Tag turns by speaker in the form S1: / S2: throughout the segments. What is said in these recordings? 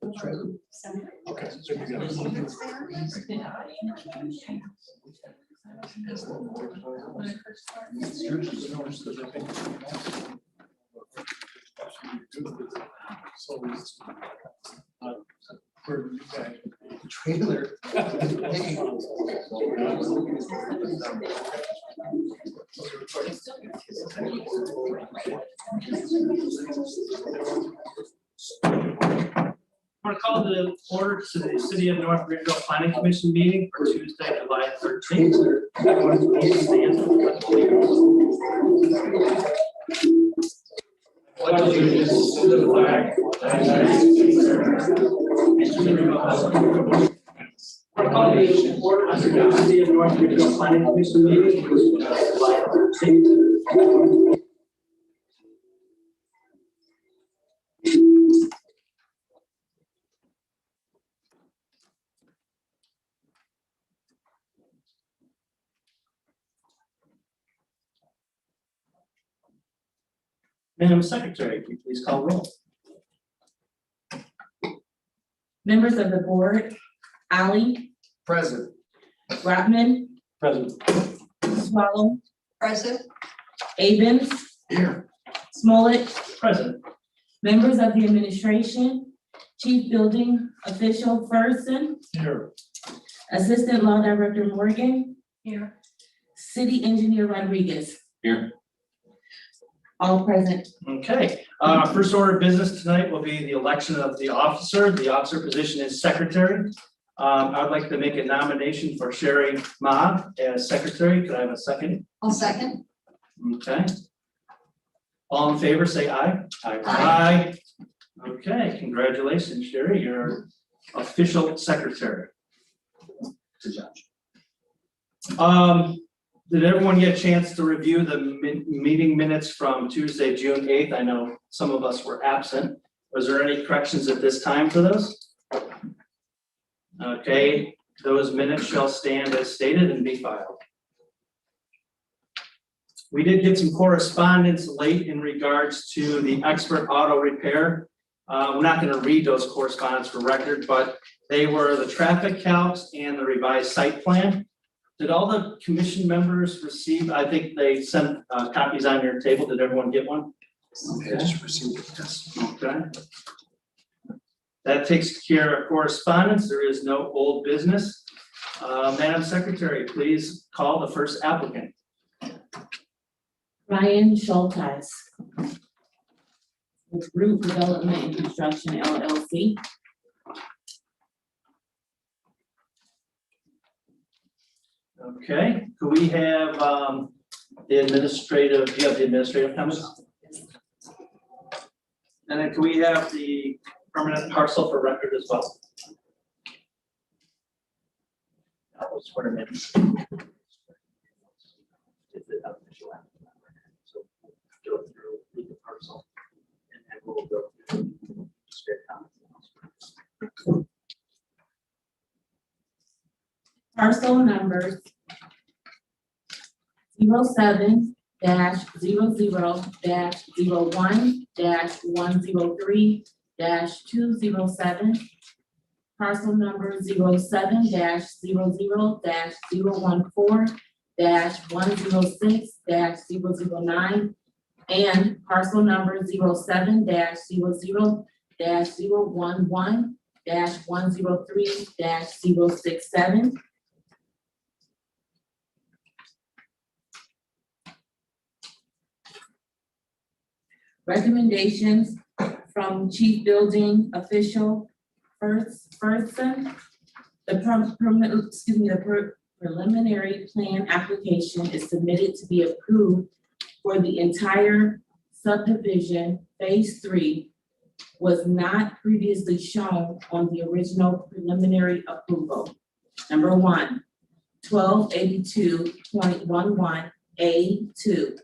S1: Okay. So you're gonna. For you guys, trailer.
S2: I'm going to call the order to the City of North Ridgeville Planning Commission meeting for Tuesday, July 13th. Everyone please stand for the pledge allegiance to the flag of the United States and to the republic. I'm going to call the order to the City of North Ridgeville Planning Commission meeting for July 13th. Madam Secretary, can you please call roll?
S3: Members of the board, Ali,
S1: Present.
S3: Rotman,
S2: Present.
S3: Swallow,
S4: Present.
S3: Abens,
S1: Here.
S3: Smollett,
S2: Present.
S3: members of the administration, Chief Building Official Ferguson,
S1: Here.
S3: Assistant Law Director Morgan,
S4: Here.
S3: City Engineer Rodriguez.
S2: Here.
S3: All present.
S2: Okay, first order of business tonight will be the election of the officer. The officer position is secretary. I would like to make a nomination for Sherry Ma as secretary. Could I have a second?
S4: I'll second.
S2: Okay. All in favor, say aye.
S4: Aye.
S2: Aye. Okay, congratulations, Sherry. You're official secretary. Good job. Did everyone get a chance to review the meeting minutes from Tuesday, June 8th? I know some of us were absent. Was there any corrections at this time for those? Okay, those minutes shall stand as stated and be filed. We did get some correspondence late in regards to the expert auto repair. We're not going to read those correspondence for record, but they were the traffic calcs and the revised site plan. Did all the commission members receive? I think they sent copies on your table. Did everyone get one?
S1: Okay, just received it. Yes.
S2: Okay. That takes care of correspondence. There is no old business. Madam Secretary, please call the first applicant.
S3: Ryan Schulteis with Root Development and Construction LLC.
S2: Okay, could we have the administrative, do you have the administrative comments? And then can we have the permanent parcel for record as well? That was for a minute. So go through the parcel and then we'll go through straight comments.
S3: Parcel numbers 07-01-103-207. Parcel number 07-014-106-009 and parcel number 07-000-111-103-067. Recommendations from Chief Building Official Ferguson. The preliminary plan application is submitted to be approved for the entire subdivision. Phase 3 was not previously shown on the original preliminary approval. Number 1, 1282.11A2.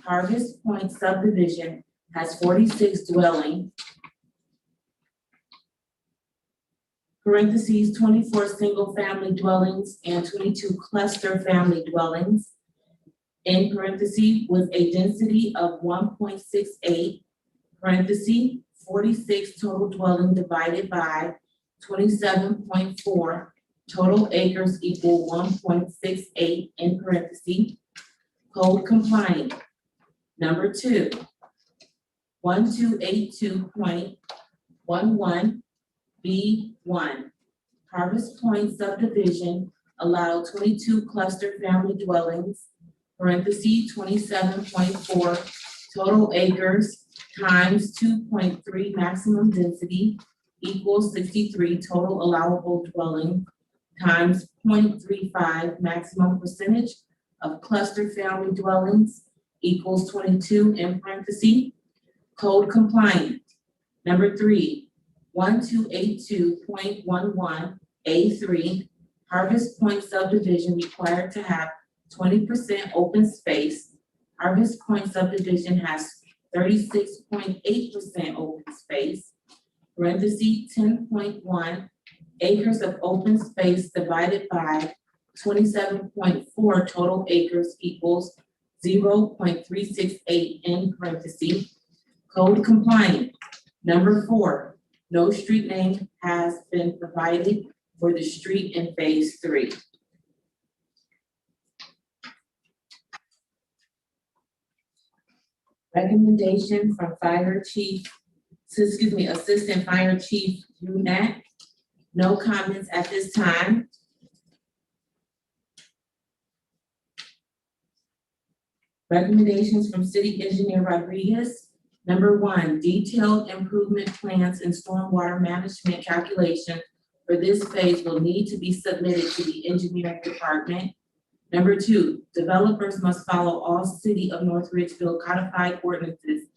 S3: Harvest Point subdivision has 46 dwelling, parentheses, 24 single-family dwellings and 22 cluster family dwellings, in parentheses, with a density of 1.68, parentheses, 46 total dwelling divided by 27.4 total acres equal 1.68 in parentheses. Code compliant. Number 2, 1282.11 B1. Harvest Point subdivision allowed 22 cluster family dwellings, parentheses 27.4 total acres times 2.3 maximum density equals 63 total allowable dwelling times 0.35 maximum percentage of cluster family dwellings equals 22 in parentheses. Code compliant. Number 3, 1282.11 A3. Harvest Point subdivision required to have 20% open space. Harvest Point subdivision has 36.8% open space. Parentheses 10.1 acres of open space divided by 27.4 total acres equals 0.368 in parentheses. Code compliant. Number 4, no street name has been provided for the street in phase 3. Recommendation from Assistant Fire Chief Unat. No comments at this time. Recommendations from City Engineer Rodriguez. Number 1, detailed improvement plans and stormwater management calculation for this phase will need to be submitted to the engineering department. Number 2, developers must follow all City of North Ridgeville codified ordinances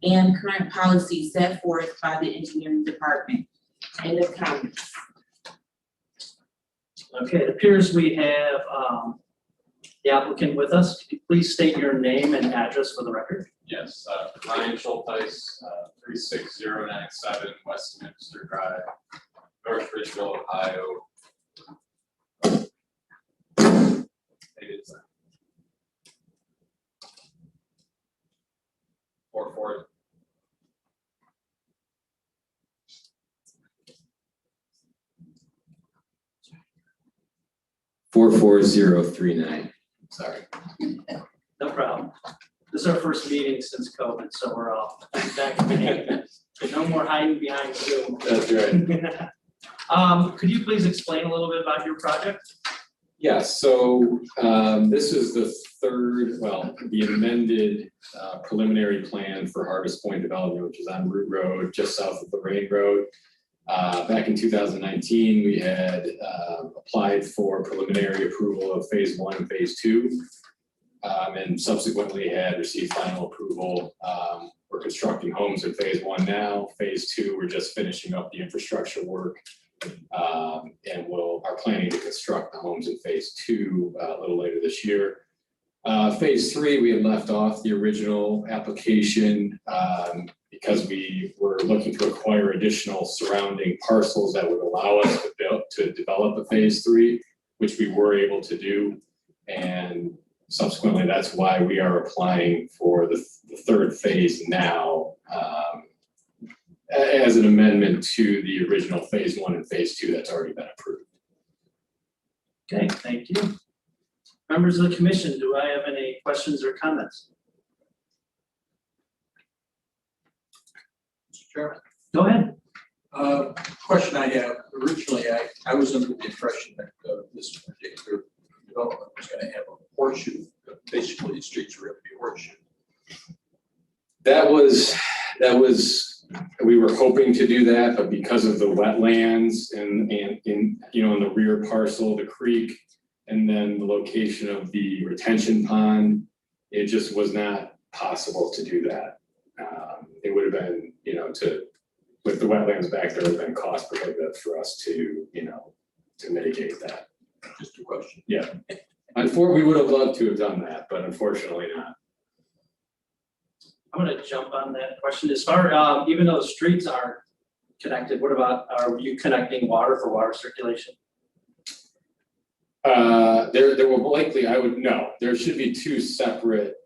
S3: and current policies set forth by the engineering department. End of comments.
S2: Okay, it appears we have the applicant with us. Could you please state your name and address for the record?
S4: Yes, Ryan Schulteis, 36097 Westminster Drive, North Ridgeville, Ohio. It is 44.
S5: $44039. Sorry.
S2: No problem. This is our first meeting since COVID, so we're all back in the game. No more hiding behind Zoom.
S5: That's right.
S2: Could you please explain a little bit about your project?
S5: Yes, so this is the the amended preliminary plan for Harvest Point development, which is on Root Road, just south of Lorraine Road. Back in 2019, we had applied for preliminary approval of phase 1 and phase 2, and subsequently had received final approval. We're constructing homes in phase 1 now. Phase 2, we're just finishing up the infrastructure work, and are planning to construct the homes in phase 2 a little later this year. Phase 3, we had left off the original application because we were looking to acquire additional surrounding parcels that would allow us to develop a phase 3, which we were able to do. And subsequently, that's why we are applying for the third phase now as an amendment to the original phase 1 and phase 2 that's already been approved.
S2: Okay, thank you. Members of the commission, do I have any questions or comments?
S6: Mr. Chairman,
S2: Go ahead.
S6: question I have, originally, I was under the impression that this particular development was gonna have a horseshoe, basically the streets were gonna be horseshoe.
S5: That was, we were hoping to do that, but because of the wetlands and in the rear parcel, the creek, and then the location of the retention pond, it just was not possible to do that. It would have been, with the wetlands back there, it would have been cost prohibitive for us to mitigate that.
S6: Just a question.
S5: Yeah. Unfortunately, we would have loved to have done that, but unfortunately not.
S2: I'm gonna jump on that question. As far, even though the streets aren't connected, what about, are you connecting water for water circulation?
S5: There will likely, there should be 2 separate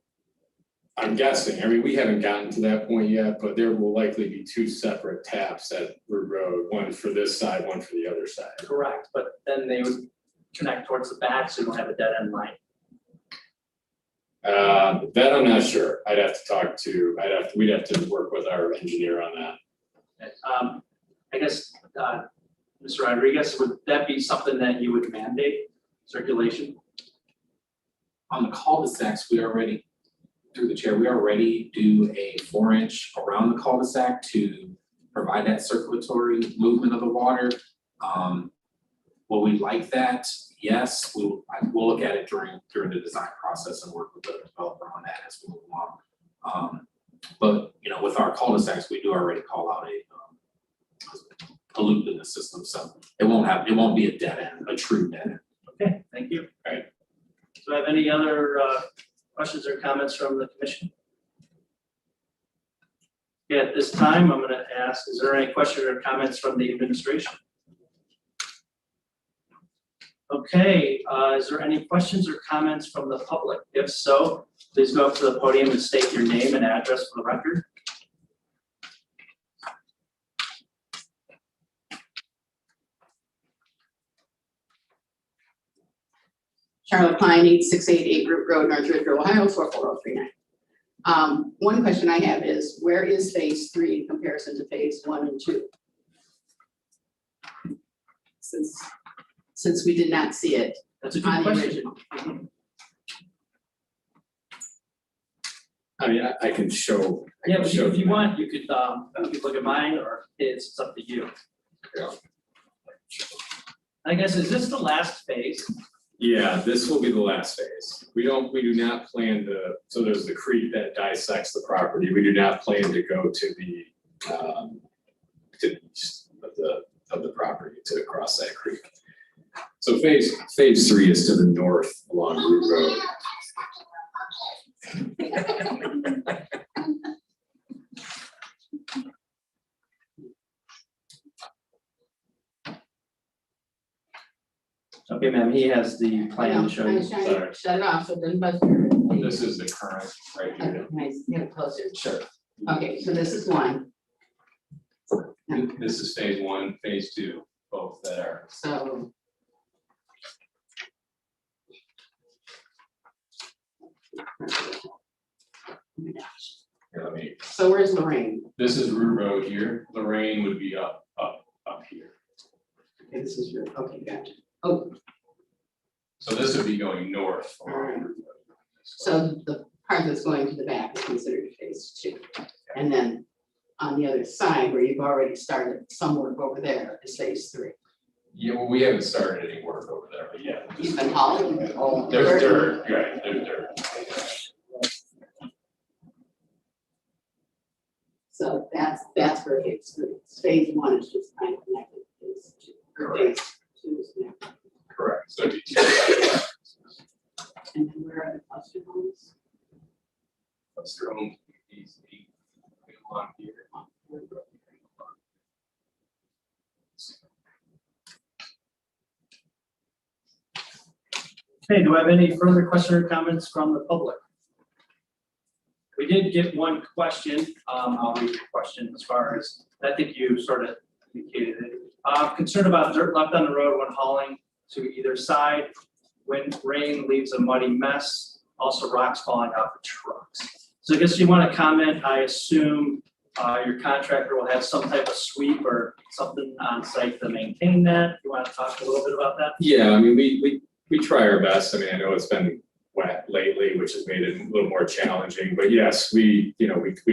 S5: I'm guessing, I mean, we haven't gotten to that point yet, but there will likely be two separate taps at Root Road, one for this side, one for the other side.
S2: Correct, but then they would connect towards the back, so you don't have a dead end line.
S5: That I'm not sure. We'd have to work with our engineer on that.
S2: I guess, Mr. Rodriguez, would that be something that you would mandate, circulation?
S7: On the cul-de-sacs, we already, through the chair, we already do a 4-inch around the cul-de-sac to provide that circulatory movement of the water. Will we like that? Yes, we'll look at it during the design process and work with the developer on that as we move along. But, you know, with our cul-de-sacs, we do already call out a loop in the system, so it won't be a dead end, a true dead end.
S2: Okay, thank you.
S5: All right.
S2: Do I have any other questions or comments from the commission? Yeah, at this time, I'm gonna ask, is there any questions or comments from the administration? Okay, is there any questions or comments from the public? If so, please go up to the podium and state your name and address for the record.
S8: Charlotte Klein, 8688 Root Road, North Ridgeville, Ohio, 44039. One question I have is, where is phase 3 in comparison to phase 1 and 2? Since we did not see it
S2: That's a
S8: on
S2: good
S8: the
S2: question.
S8: original.
S5: I mean, I can show. I
S2: Yeah,
S5: can
S2: but
S5: show
S2: if you
S5: them.
S2: want, you could look at mine or his, it's up to you.
S5: Yeah.
S2: I guess, is this the last phase?
S5: Yeah, this will be the last phase. We do not plan to, so there's the creek that dissects the property. We do not plan to go to the east of the property to cross that creek. So phase 3 is to the north along Root Road.
S2: Okay, ma'am, he has the plan to show you.
S5: Sorry.
S8: Shut it off, so it doesn't buzz.
S4: This is the current right
S8: Okay,
S4: here.
S8: nice, get it closer.
S5: Sure.
S8: Okay, so this is 1,
S4: This is phase 1, phase 2, both that are.
S8: so.
S4: Here, let me,
S8: So where's Lorraine?
S4: this is Root Road here. Lorraine would be up here.
S8: Okay, this is your, okay, gotcha. Oh,
S4: So this would be going north along Root Road.
S8: so the part that's going to the back is considered phase 2. And then on the other side, where you've already started some work over there, is phase 3.
S4: Yeah, well, we haven't started any work over there, but yeah.
S8: You've been hauling?
S4: There's dirt, right, there's dirt.
S8: So that's where phase 3 is. Phase 1 is just kind of connected to phase 2. Or phase 2 is connected.
S4: Correct, so it'd be 2 sides.
S8: And then where are the cluster homes?
S4: Let's throw them these along here.
S2: Okay, do I have any further questions or comments from the public? We did get one question, I'll read the question as far as, I think you sort of indicated it. Concerned about dirt left on the road when hauling to either side, when rain leaves a muddy mess, also rocks falling off the trucks. So I guess you want to comment, I assume your contractor will have some type of sweep or something on site to maintain that. You want to talk a little bit about that?
S5: Yeah, I mean, we try our best. I mean, I know it's been wet lately, which has made it a little more challenging, but yes, we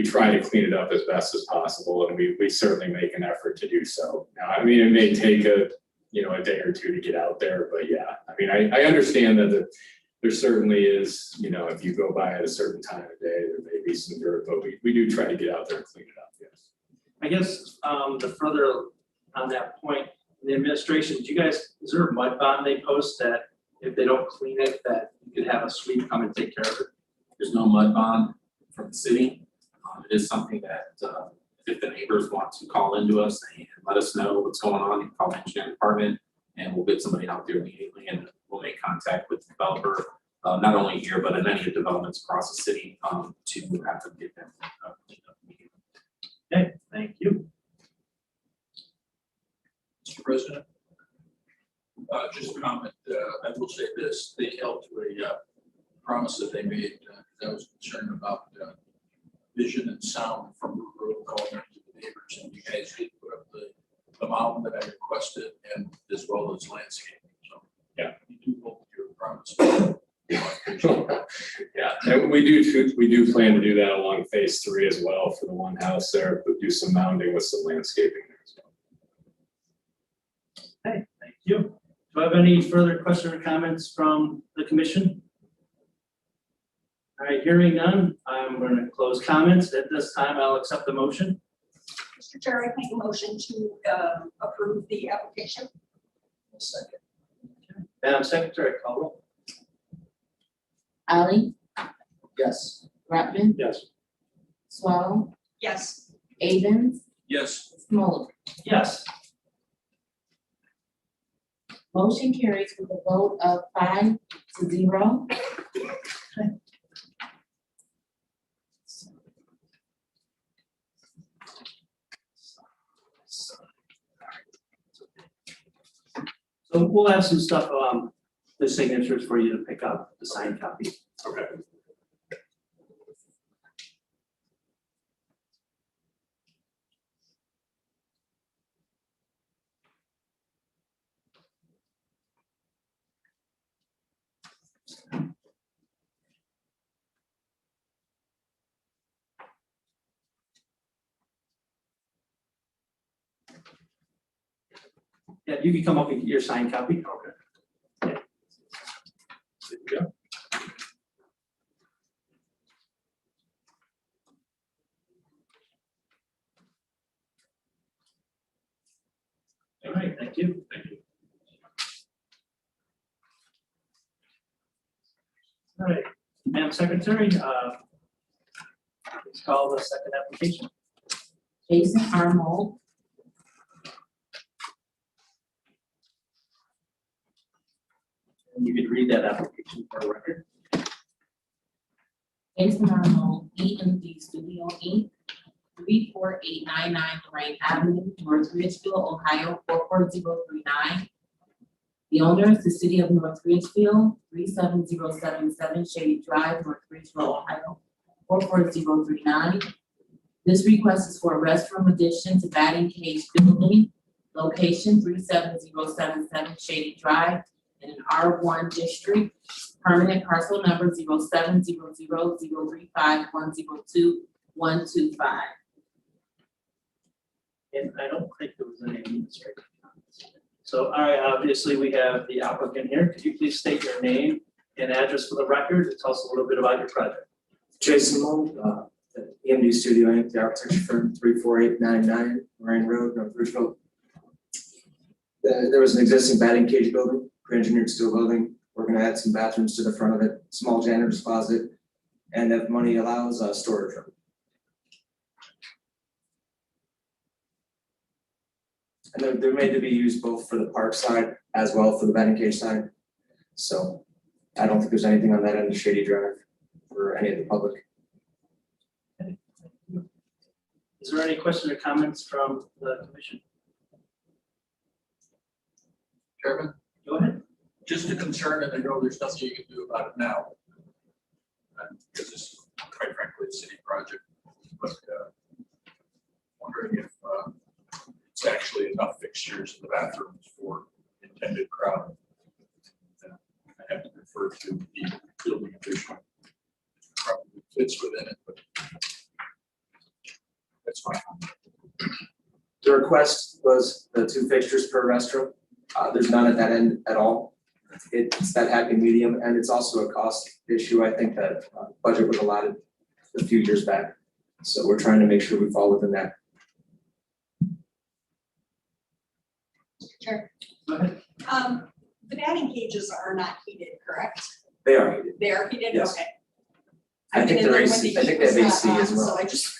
S5: try to clean it up as best as possible, and we certainly make an effort to do so. Now, I mean, it may take a day or two to get out there, but yeah, I mean, I understand that there certainly is, if you go by at a certain time of day, there may be some dirt, but we do try to get out there and clean it up, yes.
S2: I guess, the further on that point, the administration, is there a mud bond they post that if they don't clean it, that you could have a sweep come and take care of it?
S7: There's no mud bond from the city. It is something that if the neighbors want to call into us and let us know what's going on, you can call the engineering department and we'll get somebody out there immediately and we'll make contact with the developer. not only here, but in any of the developments across the city, to have them get them.
S2: Okay, thank you.
S6: Mr. President, just a comment, I will say this, they held to a promise that they made, I was concerned about vision and sound from Root Road calling out to the neighbors, and you guys did put up the mountain that I requested, and as well as landscaping, so.
S5: Yeah.
S6: You do hold your promise.
S5: Yeah, and we do plan to do that along phase 3 as well for the one house there, but do some mounding with some landscaping there as well.
S2: Okay, thank you. Do I have any further questions or comments from the commission? All right, hearing none, I'm going to close comments. At this time, I'll accept the motion.
S9: Mr. Chair, I make a motion to approve the application.
S6: Second.
S2: Madam Secretary, call roll.
S3: Ali,
S1: Yes.
S3: Rutman,
S2: Yes.
S3: Swallow,
S9: Yes.
S3: Avens,
S6: Yes.
S3: Smoller.
S2: Yes.
S3: Motion carries with a vote of 5-0.
S2: So we'll have some stuff, the signatures for you to pick up, the signed copy.
S5: Okay.
S2: Yeah, you can come up and get your signed copy. Okay.
S5: There you go.
S2: All right, thank you.
S5: Thank you.
S2: All right, Madam Secretary, please call the second application.
S3: Jason Arnold,
S2: And you could read that application for the record.
S3: Jason Arnold, EMD Studio Inc., 34899 Lorraine Avenue, North Ridgeville, Ohio, 44039. The owner is the city of North Ridgeville, 37077 Shady Drive, North Ridgeville, Ohio, 44039. This request is for a restroom addition to batting cage building, location 37077 Shady Drive in an R1 district, permanent parcel number 0700035102-125.
S2: And I don't think there was any administrative comments. So, all right, obviously we have the applicant here. Could you please state your name and address for the record and tell us a little bit about your project?
S10: Jason Mold, EMD Studio Inc., the architecture firm, 34899 Lorraine Road, North Ridgeville. There was an existing batting cage building, pre-engineered steel building. We're gonna add some bathrooms to the front of it, small janitor's closet, and if money allows, a storage room. And they're made to be used both for the park side as well for the batting cage side. So I don't think there's anything on that end of Shady Drive for any of the public.
S2: Is there any questions or comments from the commission?
S6: Chairman,
S2: Go ahead.
S6: just a concern, and I know there's nothing you can do about it now. Because this is quite frankly a city project, but wondering if it's actually enough fixtures in the bathrooms for intended crowd. I have to refer to the building official. Probably fits within it, but that's fine.
S10: The request was the 2 fixtures per restroom. There's none at that end at all. It's that happy medium, and it's also a cost issue. I think that budget was allotted a few years back. So we're trying to make sure we fall within that.
S9: Sure.
S2: Go ahead.
S9: The batting cages are not heated, correct?
S10: They are heated.
S9: They are heated?
S10: Yes.
S9: Okay.
S10: I
S9: I've
S10: think
S9: been in
S10: they're
S9: there when
S10: AC.
S9: the
S10: I think
S9: heat
S10: they have
S9: was not
S10: AC as
S9: on,
S10: well.
S9: So I just.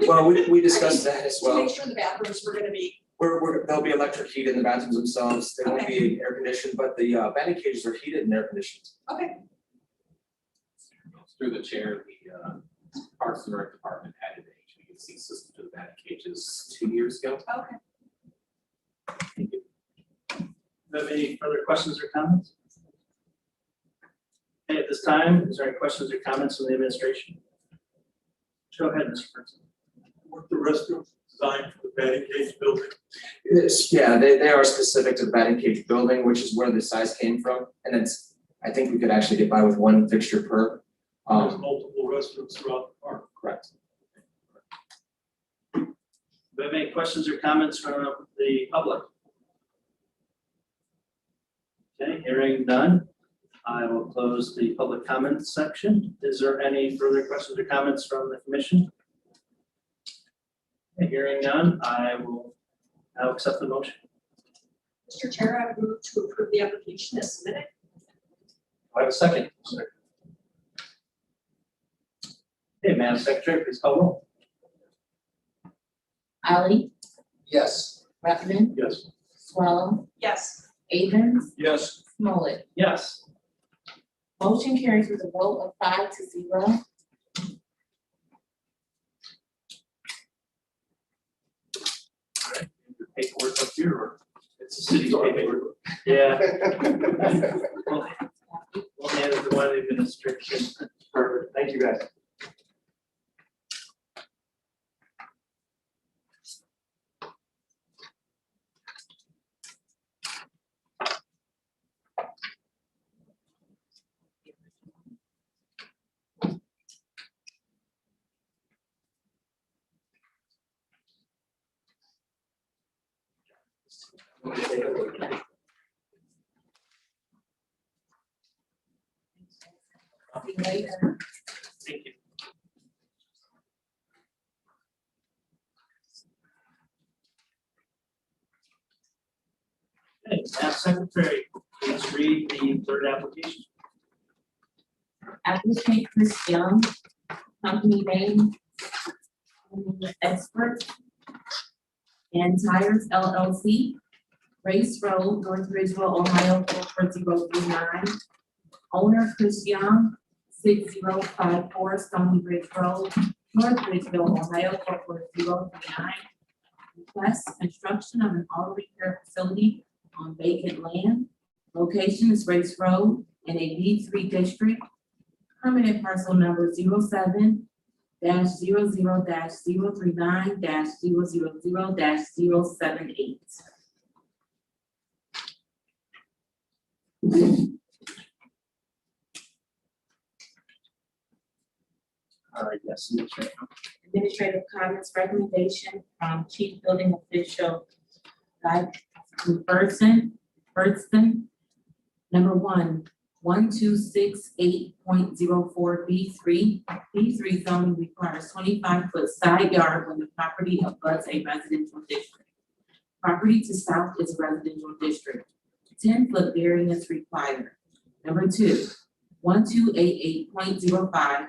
S10: Well, we discussed that as
S9: To
S10: well.
S9: make sure the bathrooms were gonna be,
S10: There'll be electric heat in the bathrooms themselves. They won't be air conditioned, but the batting cages are heated and air conditioned.
S9: okay.
S7: through the chair, the Parks and Rec Department added the HVAC system to the batting cages 2 years ago.
S9: Okay.
S2: Thank you. Do you have any further questions or comments? Okay, at this time, is there any questions or comments from the administration? Go ahead, Mr. Person.
S6: Weren't the restrooms designed for the batting cage building?
S10: Yeah, they are specific to the batting cage building, which is where the size came from, and it's, I think we could actually get by with one fixture per.
S6: There's multiple restrooms throughout the park.
S10: Correct.
S2: Do you have any questions or comments from the public? Okay, hearing none, I will close the public comments section. Is there any further questions or comments from the commission? Okay, hearing none, I will now accept the motion.
S9: Mr. Chair, I would move to approve the application as submitted.
S2: Do I have a second? Okay, Madam Secretary, please call roll.
S3: Ali,
S1: Yes.
S3: Rutland,
S6: Yes.
S3: Swallow,
S9: Yes.
S3: Avens,
S6: Yes.
S3: Smollett.
S2: Yes.
S3: Motion carries with a vote of 5-0.
S2: Your paperwork up here, or it's the city's paperwork? Yeah. We'll handle the one administration. Perfect, thank you guys.
S3: See you later.
S2: Thank you. Okay, Madam Secretary, please read the third application.
S3: Applicant Chris Young, company name, Expert, and Tires LLC, Race Road, North Ridgeville, Ohio, 44039. Owner Chris Young, 6054 Stony Ridge Road, North Ridgeville, Ohio, 44039. Request construction of an auto repair facility on vacant land. Location is Race Road in a B3 district. Permanent parcel number 07-039-000-078.
S2: All right, yes, Administrator.
S3: Administrative comments, recommendation from Chief Building Official Guy Burton. Number 1268.04 B3. B3 zoning requires 25-foot side yard when the property abuts a residential district. Property to south is a residential district. 10-foot variance required. Number 2, 1288.05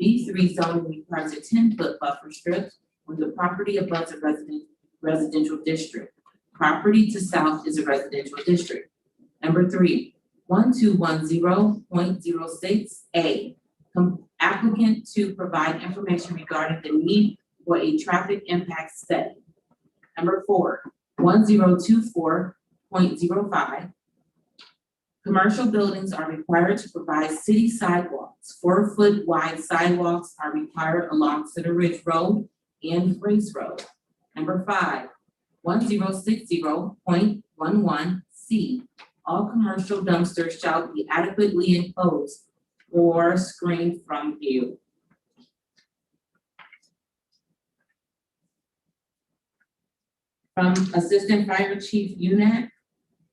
S3: B3 zoning requires a 10-foot buffer strip when the property abuts a residential district. Property to south is a residential district. Number 3, 1210.06 A. Applicant to provide information regarding the need for a traffic impact study. Number 4, 1024.05. Commercial buildings are required to provide city sidewalks. 4-foot wide sidewalks are required along Center Ridge Road and Race Road. Number 5, 1060.11 C. All commercial dumpsters shall be adequately enclosed or screened from view. From Assistant Fire Chief UNAC,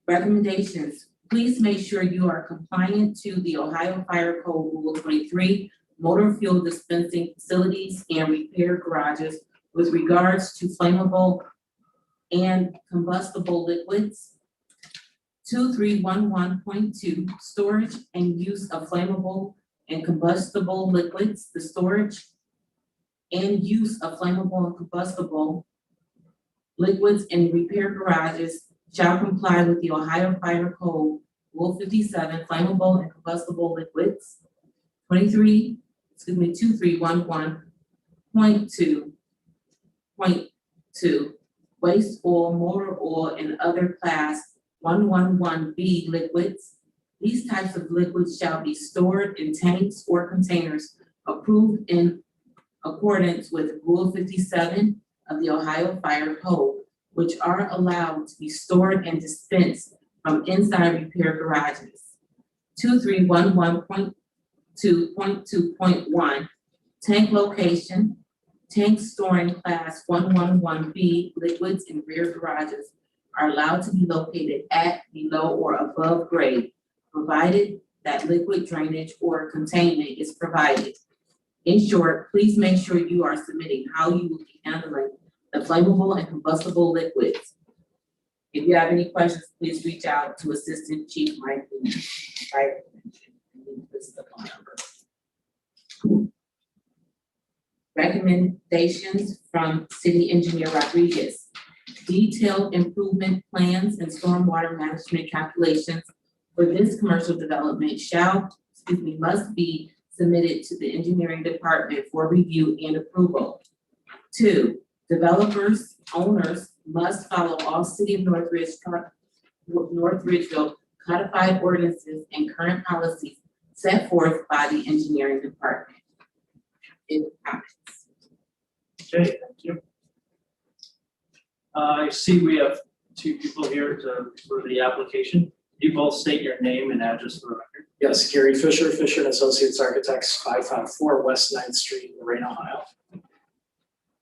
S3: recommendations. Please make sure you are compliant to the Ohio Fire Code Rule 23, motor fuel dispensing facilities and repair garages with regards to flammable and combustible liquids. 2311.2, storage and use of flammable and combustible liquids. The storage and use of flammable and combustible liquids in repair garages shall comply with the Ohio Fire Code Rule 57, flammable and combustible liquids. 23, 2311.2.2 waste oil, motor oil, and other class 111B liquids. These types of liquids shall be stored in tanks or containers approved in accordance with Rule 57 of the Ohio Fire Code, which are allowed to be stored and dispensed from inside repair garages. 2311.2.2.1 tank location. Tanks storing class 111B liquids in rear garages are allowed to be located at, below, or above grade, provided that liquid drainage or containment is provided. In short, please make sure you are submitting how you will be handling the flammable and combustible liquids. If you have any questions, please reach out to Assistant Chief Mike. This is the phone number. Recommendations from City Engineer Rodriguez. Detailed improvement plans and stormwater management calculations for this commercial development must be submitted to the engineering department for review and approval. 2, developers, owners must follow all City of North Ridgeville codified ordinances and current policies set forth by the engineering department. Any comments?
S2: Okay, thank you. I see we have 2 people here for the application. You both state your name and address for the record.
S11: Yes, Gary Fisher, Fisher and Associates Architects, 554 West 9th Street, Lorraine, Ohio.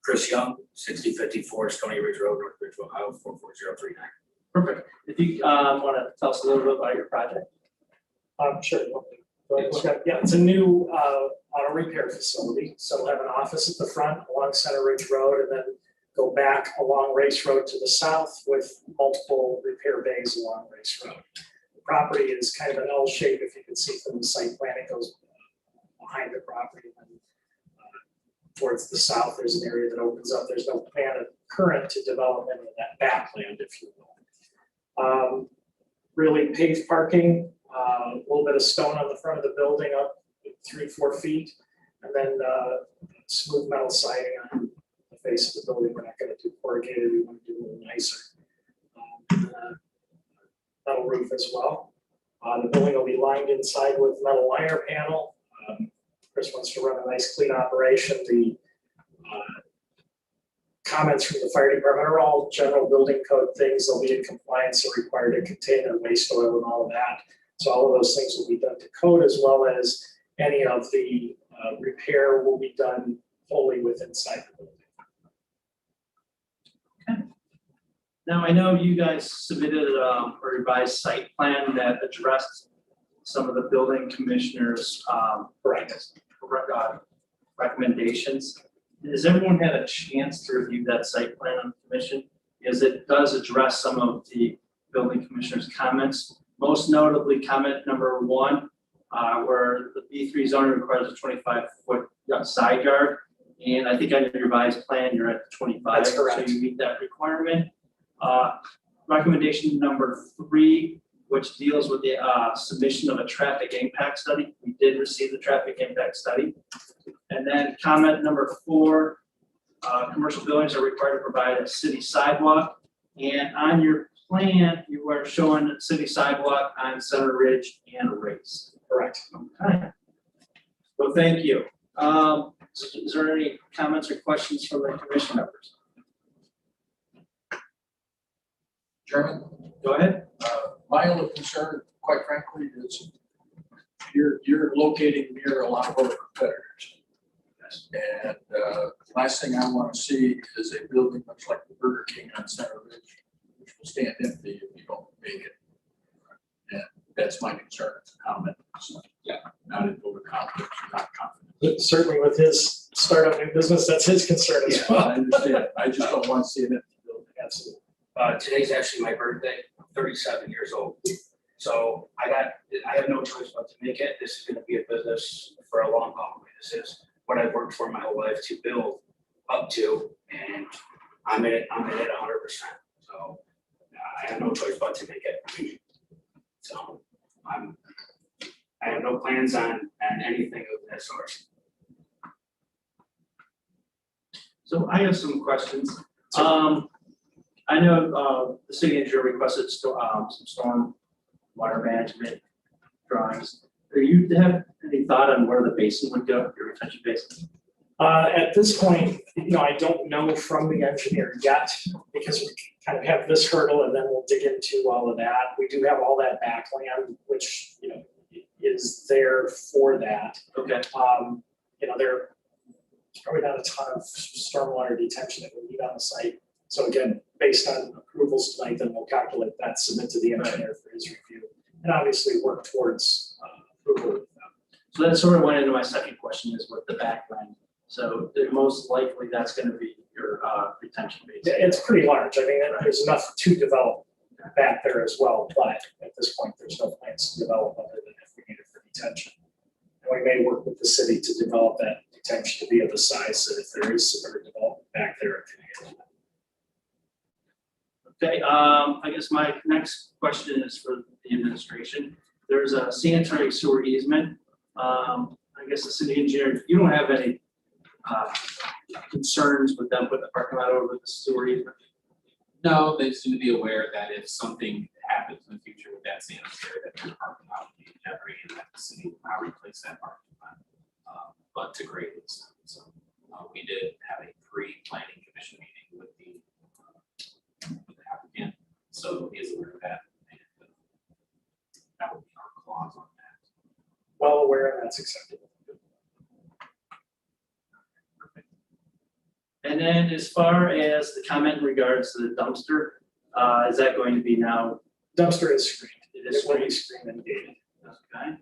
S12: Chris Young, 6054 Stony Ridge Road, North Ridgeville, Ohio, 44039.
S2: Perfect. If you want to tell us a little bit about your project.
S11: Sure. Yeah, it's a new auto repair facility. So we'll have an office at the front along Center Ridge Road and then go back along Race Road to the south with multiple repair bays along Race Road. The property is kind of an L shape, if you can see from the site plan. It goes behind the property and then towards the south, there's an area that opens up. There's no plan of current to develop any of that backland, if you will. Really paved parking, a little bit of stone on the front of the building up 3-4 feet, and then smooth metal siding on the face of the building. We're not going to do corrugated, we want to do a little nicer. Metal roof as well. The building will be lined inside with metal liner panel. Chris wants to run a nice clean operation. The comments from the fire department are all general building code things. They'll be in compliance, they're required to contain their waste oil and all of that. So all of those things will be done to code, as well as any of the repair will be done wholly within inside the building.
S2: Okay. Now, I know you guys submitted a revised site plan that addressed some of the building commissioners' recommendations. Has everyone had a chance to review that site plan on the commission? Because it does address some of the building commissioners' comments. Most notably, comment number 1, where the B3 zoning requires a 25-foot side yard. And I think on your revised plan, you're at 25,
S11: That's correct.
S2: so you meet that requirement. Recommendation number 3, which deals with the submission of a traffic impact study. We did receive the traffic impact study. And then comment number 4, commercial buildings are required to provide a city sidewalk. And on your plan, you are showing a city sidewalk on Center Ridge and Race.
S11: Correct.
S2: Okay. Well, thank you. Is there any comments or questions from the commission members?
S6: Chairman,
S2: Go ahead.
S6: my only concern, quite frankly, is you're locating near a lot of other competitors. And last thing I want to see is a building much like the Burger King on Center Ridge, which will stand empty if you don't make it. And that's my concern, it's a comment. So, yeah, not in overconfidence, not confident.
S11: Certainly with his startup new business, that's his concern as well.
S6: I understand. I just don't want to see an empty building.
S11: Absolutely.
S12: Today's actually my birthday, 37 years old. So I have no choice but to make it. This is going to be a business for a long haul. This is what I've worked for my whole life to build up to, and I'm in it 100%. So I have no choice but to make it. So I have no plans on anything of that sort.
S2: So I have some questions. I know, the city engineer requested some storm water management drawings. Do you have any thought on where the basin would go, your retention basin?
S11: At this point, I don't know from the engineer yet, because we kind of have this hurdle and then we'll dig into all of that. We do have all that backland, which, is there for that.
S2: Okay.
S11: There's probably not a ton of stormwater detention that we need on the site. So again, based on approvals tonight, then we'll calculate that, submit to the engineer for his review, and obviously work towards approval with them.
S2: So that sort of went into my second question, is with the backland. So most likely that's gonna be your retention basin.
S11: It's pretty large. I mean, there's enough to develop back there as well, but at this point, there's no plans to develop other than if we need it for detention. And we may work with the city to develop that detention to be of the size that if there is severe development back there, it can handle it.
S2: Okay, I guess my next question is for the administration. There's a sanitary sewer easement. I guess the city engineer, you don't have any concerns with them putting the parking lot over the sewer easement?
S7: No, they seem to be aware that if something happens in the future with that sanitary, that their parking lot will be generated, that the city will not replace that parking lot, but to great extent. So we did have a pre-planning commission meeting with the applicant, so he is aware of that. And that would be our clause on that.
S11: Well aware, and that's acceptable.
S2: And then as far as the comment in regards to the dumpster, is that going to be now?
S11: Dumpster is screened.
S2: It is
S11: It will be screened and gated.
S2: Okay.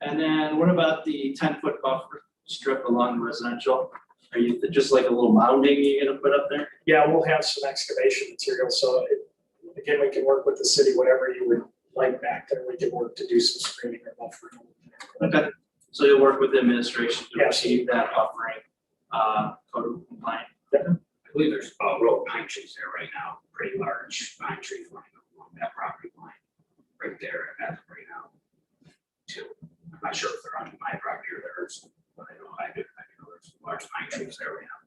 S2: And then what about the 10-foot buffer strip along the residential? Are you just like a little mounding you're gonna put up there?
S11: Yeah, we'll have some excavation material, so again, we can work with the city, whatever you would like back there, we can work to do some screening or buffering.
S2: Okay, so you'll work with the administration to
S11: Yeah.
S2: receive that buffering, code compliant.
S12: I believe there's row of pine trees there right now, pretty large pine trees running along that property line, right there as of right now. Too, I'm not sure if they're on my property or theirs, but I know there's large pine trees there right now.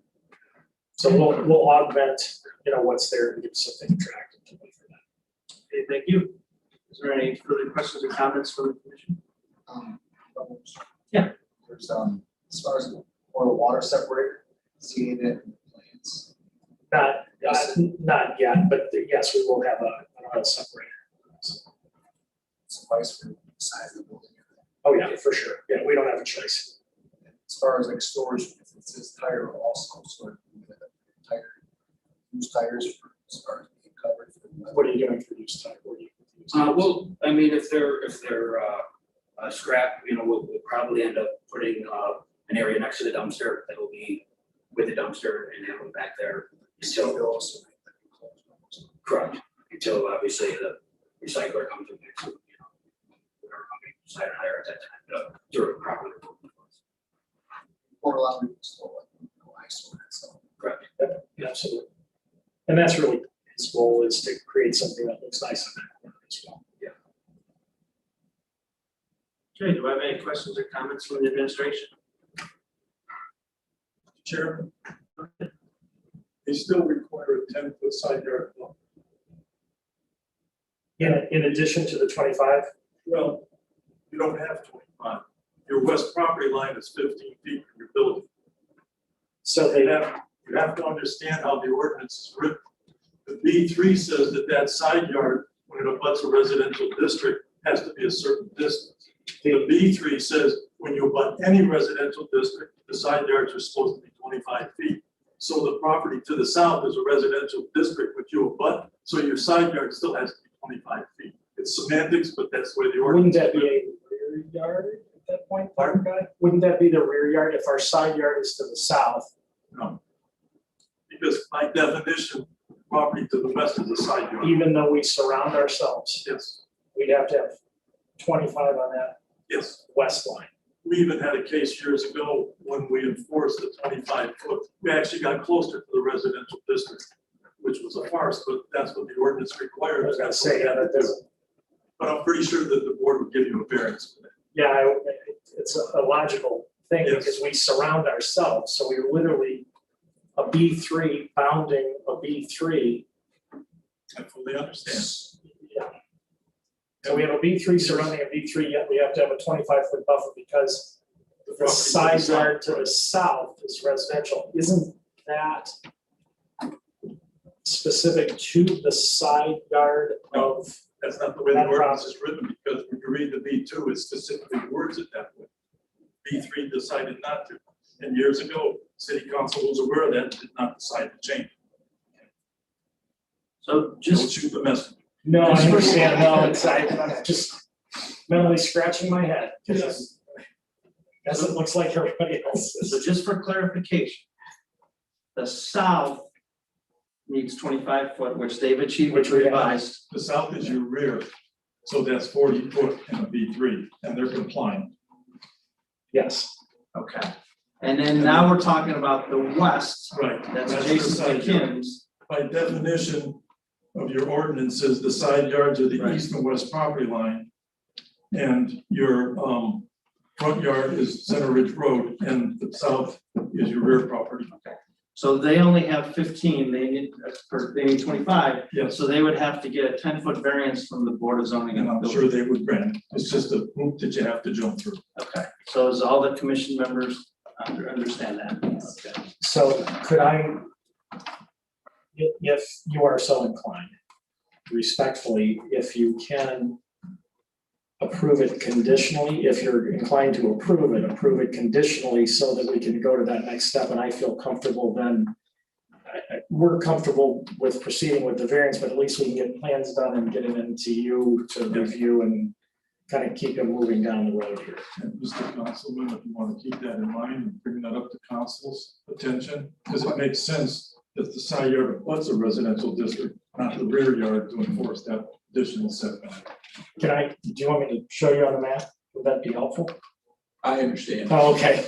S11: So we'll augment, what's there and give something attractive to look for that.
S2: Okay, thank you. Is there any further questions or comments from the commission? Yeah.
S1: There's, as far as oil water separator, seeing it in plans.
S11: Not yet, but yes, we will have an oil separator.
S1: Suffice for the size of the building.
S11: Oh, yeah, for sure. Yeah, we don't have a choice.
S1: As far as like storage, if it says tire also, so tire, used tires for, as far as being covered.
S11: What are you doing for used tire? What are you?
S12: Well, I mean, if they're scrap, we'll probably end up putting an area next to the dumpster that will be with the dumpster and have them back there until, correct, until obviously the recycler comes in next to, whatever company decided to hire at that time, during properly.
S1: Or allow me to store like, eyesore, so.
S12: Correct.
S11: Yeah, absolutely. And that's really his goal, is to create something that looks nice on that corner as well.
S12: Yeah.
S2: Okay, do I have any questions or comments from the administration?
S13: Chairman, they still require a 10-foot side yard buffer.
S11: In addition to the 25,
S13: Well, you don't have 25. Your west property line is 15 feet from your building.
S11: so they
S13: You have to understand how the ordinance is written. The B3 says that side yard, when it abuts a residential district, has to be a certain distance. The B3 says when you abut any residential district, the side yards are supposed to be 25 feet. So the property to the south is a residential district, which you abut, so your side yard still has to be 25 feet. It's semantics, but that's the way the
S11: wouldn't
S13: ordinance.
S11: that be a rear yard at that point, Park guy? Wouldn't that be the rear yard if our side yard is to the south?
S13: No. Because by definition, property to the west is a side yard.
S11: Even though we surround ourselves,
S13: Yes,
S11: we'd have to have 25 on that
S13: yes.
S11: west line.
S13: We even had a case years ago when we enforced the 25-foot. We actually got closer to the residential district, which was a farce, but that's what the ordinance requires.
S11: I was gonna say, yeah, that doesn't.
S13: But I'm pretty sure that the board would give you a variance for that.
S11: Yeah, it's a logical thing
S13: Yes.
S11: because we surround ourselves, so we're literally a B3 bounding a B3.
S13: I fully understand.
S11: Yeah. So we have a B3 surrounding a B3, yet we have to have a 25-foot buffer because the
S13: property to
S11: side
S13: south,
S11: yard to the south is residential. Isn't that specific to the side yard of?
S13: That's not the way the
S11: That
S13: ordinance is written, because when you read the B2, it specifically words it that way. B3 decided not to, and years ago, city council was aware of that, and did not decide to change.
S2: So
S13: Don't
S2: just,
S13: shoot the messenger.
S11: No, I understand, no, it's, I'm just mentally scratching my head, because as it looks like everybody else
S2: so
S11: is.
S2: just for clarification, the south needs 25 foot, which they've achieved, which we revised.
S13: The south is your rear, so that's 40 foot in a B3, and they're complying.
S11: Yes,
S2: Okay. And then now we're talking about the west,
S13: Right.
S2: that's
S13: the
S2: adjacent
S13: side
S2: to
S13: yard.
S2: Kim's.
S13: By definition of your ordinances, the side yards are the
S2: Right.
S13: east and west property line. And your front yard is Center Ridge Road, and the south is your rear property.
S2: So they only have 15, they need 25,
S13: Yes,
S2: so they would have to get a 10-foot variance from the Board of Zoning
S13: and
S2: and
S13: I'm
S2: Building.
S13: sure they would grant. It's just a hoop that you have to jump through.
S2: Okay, so as all the commission members understand that? Okay.
S11: so could I, if you are so inclined, respectfully, if you can approve it conditionally, if you're inclined to approve it conditionally so that we can go to that next step, and I feel comfortable then. We're comfortable with proceeding with the variance, but at least we can get plans done and get it into you to review and kind of keep it moving down the road here.
S13: And Mr. Councilman, if you want to keep that in mind and bring that up to council's attention, because it makes sense that the side yard was a residential district, not the rear yard, to enforce that additional setback.
S11: Do you want me to show you on the map? Would that be helpful?
S6: I understand.
S11: Oh, okay.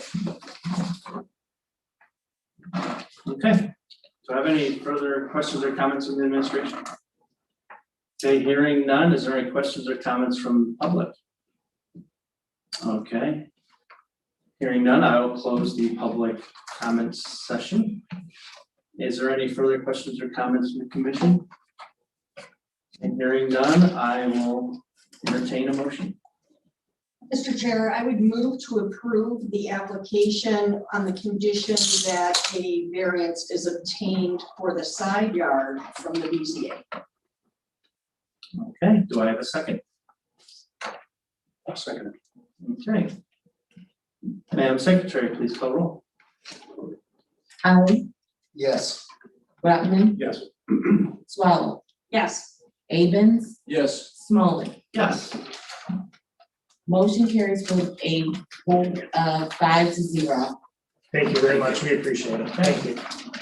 S2: Okay, do I have any further questions or comments from the administration? Okay, hearing none, is there any questions or comments from the public? Okay. Hearing none, I will close the public comments session. Is there any further questions or comments from the commission? And hearing none, I will entertain a motion.
S9: Mr. Chair, I would move to approve the application on the condition that a variance is obtained for the side yard from the BZA.
S2: Okay, do I have a second? I'll second it. Okay. Madam Secretary, please call roll.
S3: Holly,
S1: Yes.
S3: Brotman,
S13: Yes.
S3: Swallow,
S9: Yes.
S3: Abens,
S6: Yes.
S3: Smoley.
S2: Yes.
S3: Motion carries with a vote of 5-0.
S11: Thank you very much. We appreciate it. Thank you.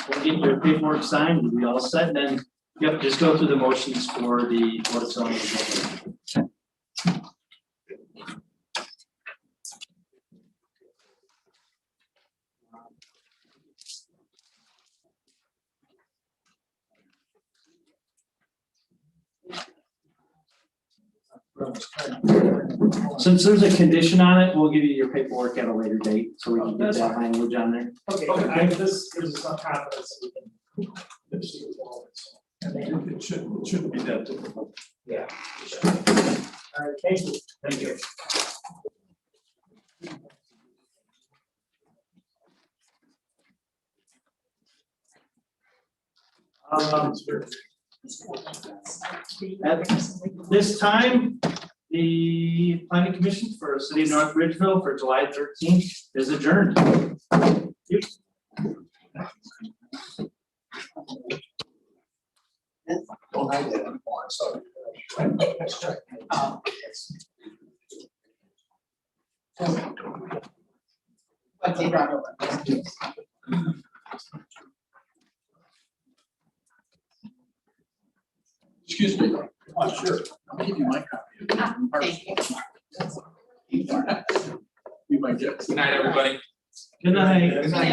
S2: We'll get your paperwork signed, we'll be all set, and then, yep, just go through the motions for the Board of Zoning. Since there's a condition on it, we'll give you your paperwork at a later date, so we can get
S11: That's
S2: that
S11: fine.
S2: language on there.
S11: Okay, this gives us some confidence that we can proceed with all of this.
S13: And it shouldn't be that difficult.
S11: Yeah. All right, thank you. Thank you.
S2: At this time, the planning commission for City of North Ridgeville for July 13th is adjourned. Thank you.
S1: Don't hide that anymore, sorry.
S3: What they brought over.
S6: Excuse me. Oh, sure. I'll give you my copy.
S3: Thank you.
S6: You might get.
S7: Good night, everybody.
S2: Good night.
S1: Good night.